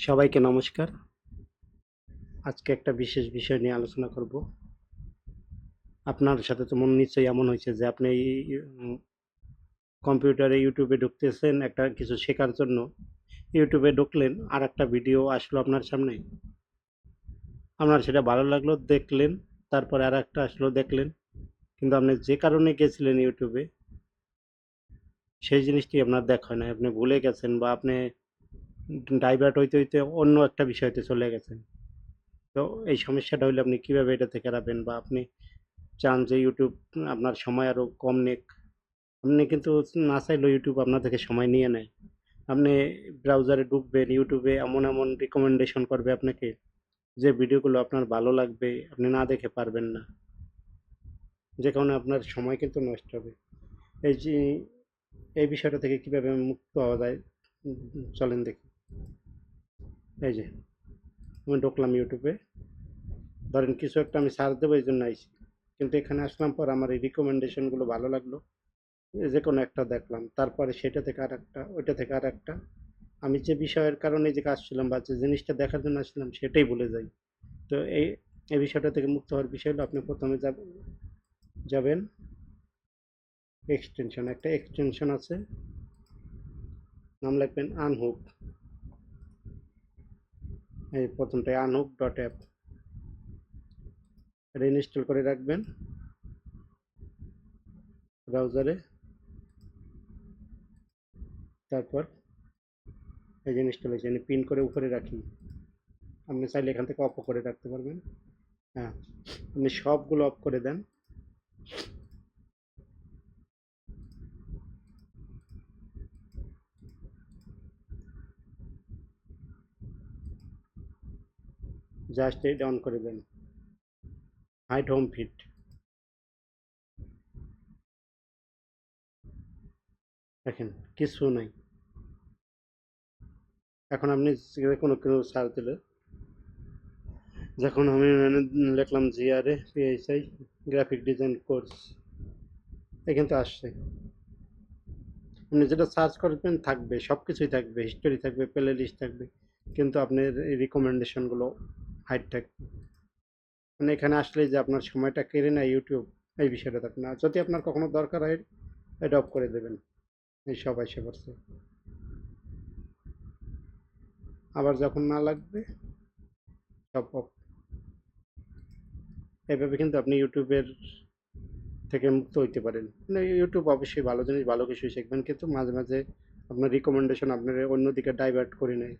সবাইকে নমস্কার। আজকে একটা বিশেষ বিষয় নিয়ে আলোচনা করব। আপনার সাথে তো নিশ্চয়ই এমন হয়েছে যে আপনি উম কম্পিউটারে YouTube ঢুকতেছেন একটা কিছু শেখার জন্য। YouTube ঢুকলেন, আরেকটা ভিডিও আসলো আপনার সামনে। আপনার সেটা ভালো লাগলো, দেখলেন। তারপরে আরেকটা আসলো, দেখলেন। কিন্তু আপনি যে কারণে গেছিলেন YouTube সেই জিনিসটি আপনার দেখা হয় নাই। আপনি ভুলে গেছেন বা আপনি ডাইভার্ট হইতে অন্য একটা বিষয়তে চলে গেছেন। তো এই সমস্যাটা হইলে আপনি কিভাবে এটা থেকে এড়াবেন, বা আপনি চান যে ইউটিউব আপনার সময় আরও কম নিক? আপনি কিন্তু না চাইলেও ইউটিউব আপনার থেকে সময় নিয়ে নেয়। আপনি ব্রাউজারে ঢুকবেন, ইউটিউবে এমন এমন রিকমেন্ডেশন করবে আপনাকে, যে ভিডিওগুলো আপনার ভালো লাগবে আপনি না দেখে পারবেন না, যে কারণে আপনার সময় কিন্তু নষ্ট হবে। এই যে এই বিষয়টা থেকে কিভাবে মুক্ত হওয়া যায়, চলেন দেখি। এই যে আমি ঢুকলাম ইউটিউবে, ধরেন কিছু একটা আমি সার্চ দেবো এই জন্য আইসি, কিন্তু এখানে আসলাম পর আমার এই রিকমেন্ডেশনগুলো ভালো লাগলো, যে কোনো একটা দেখলাম, তারপরে সেটা থেকে আর একটা, ওইটা থেকে আর একটা। আমি যে বিষয়ের কারণে যে কাজ ছিলাম বা যে জিনিসটা দেখার জন্য আসছিলাম সেটাই ভুলে যাই। তো এই বিষয়টা থেকে মুক্ত হওয়ার বিষয় হলো, আপনি প্রথমে যাবেন এক্সটেনশন, একটা এক্সটেনশন আছে, নাম লিখবেন আনহুক। এই প্রথমটাই আনহুক ডট অ্যাপ, এটা ইনস্টল করে রাখবেন ব্রাউজারে। তারপর এই যে ইনস্টল হয়েছে, পিন করে উপরে রাখি। আপনি চাইলে এখান থেকে অফও করে রাখতে পারবেন। হ্যাঁ, আপনি সবগুলো অফ করে দেন। জাস্ট এই ডাউন করে দেন, হাইড হোম ফিট। দেখেন কিছু নাই। এখন আপনি যে কোনো কেউ সার্চ দিলে, যখন আমি লিখলাম GRA PSI graphic design course, এখান তো আসছে। আপনি যেটা সার্চ করবেন থাকবে, সব কিছুই থাকবে, হিস্টোরি থাকবে, প্লে লিস্ট থাকবে, কিন্তু আপনার এই রিকমেন্ডেশনগুলো হাইড থাকবে। মানে এখানে আসলে যে আপনার সময়টা কেড়ে নেয় ইউটিউব, এই বিষয়টা থাকবে না। যদি আপনার কখনো দরকার হয়, এটা অফ করে দেবেন। এই সব এসে পড়ছে, আবার যখন না লাগবে সব অফ। এইভাবে কিন্তু আপনি ইউটিউবের থেকে মুক্ত হইতে পারেন। মানে ইউটিউব অবশ্যই ভালো জিনিস, ভালো কিছুই শিখবেন, কিন্তু মাঝে মাঝে আপনার রিকমেন্ডেশন আপনার অন্যদিকে ডাইভার্ট করে নেয়।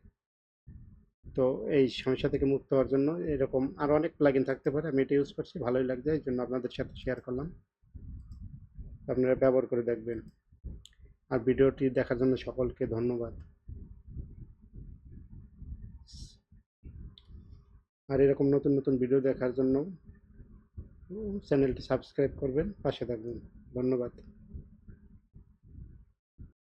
তো এই সমস্যা থেকে মুক্ত হওয়ার জন্য এরকম আরও অনেক প্লাগইন থাকতে পারে, আমি এটা ইউজ করছি, ভালোই লাগছে, এই জন্য আপনাদের সাথে শেয়ার করলাম। আপনারা ব্যবহার করে দেখবেন। আর ভিডিওটি দেখার জন্য সকলকে ধন্যবাদ। আর এরকম নতুন নতুন ভিডিও দেখার জন্য চ্যানেলটি সাবস্ক্রাইব করবেন, পাশে থাকবেন। ধন্যবাদ।